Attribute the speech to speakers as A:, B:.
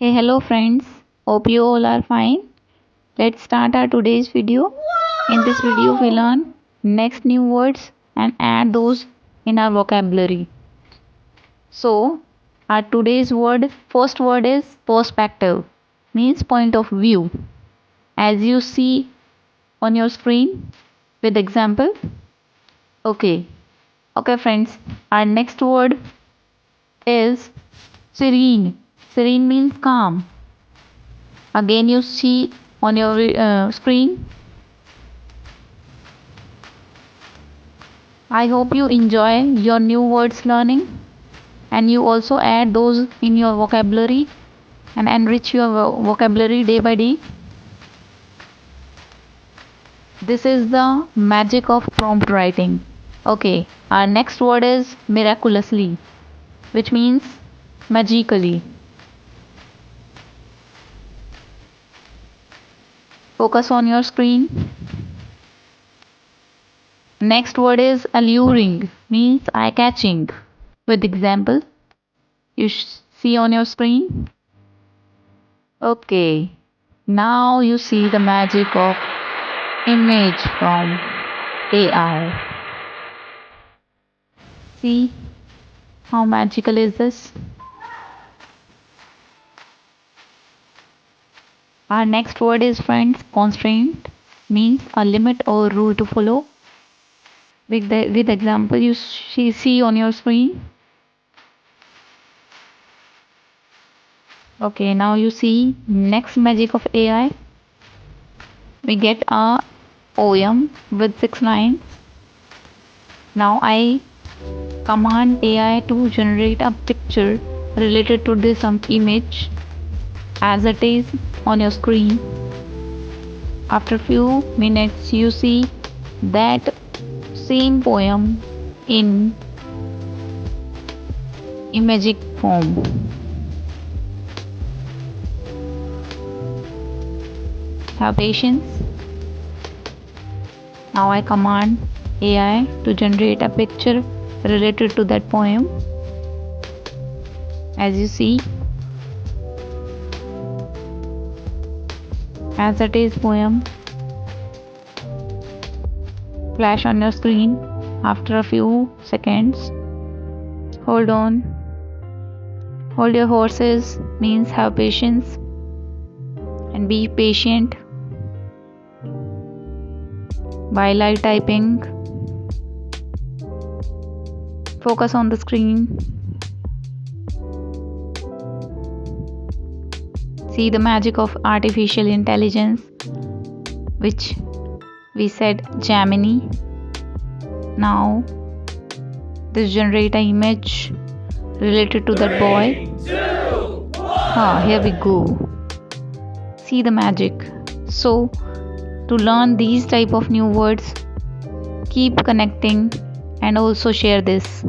A: Hey, hello friends. Hope you all are fine. Let's start our today's video. In this video, we learn next new words and add those in our vocabulary. So, our today's first word is perspective, means point of view. As you see on your screen with example. Okay. Okay, friends. Our next word is serene. Serene means calm. Again, you see on your screen. I hope you enjoy your new words learning and you also add those in your vocabulary and enrich your vocabulary day by day. This is the magic of prompt writing. Okay, our next word is miraculously, which means magically. Focus on your screen. Next word is alluring, means eye-catching. With example, you see on your screen. Okay, now you see the magic of image from AI. See how magical is this? Our next word is friends, constraint, means a limit or rule to follow. With example you see on your screen. Okay, now you see next magic of AI. We get a poem with 6 lines. Now I command AI to generate a picture related to this image as it is on your screen. After few minutes you see that same poem in imagic form. Have patience. Now I command AI to generate a picture related to that poem. As you see, as it is poem flash on your screen after a few seconds. Hold on. Hold your horses means have patience and be patient while I typing. Focus on the screen. See the magic of artificial intelligence, which we said Gemini. Now this generate an image related to that boy. Here we go. See the magic. So to learn these type of new words, keep connecting and also share this.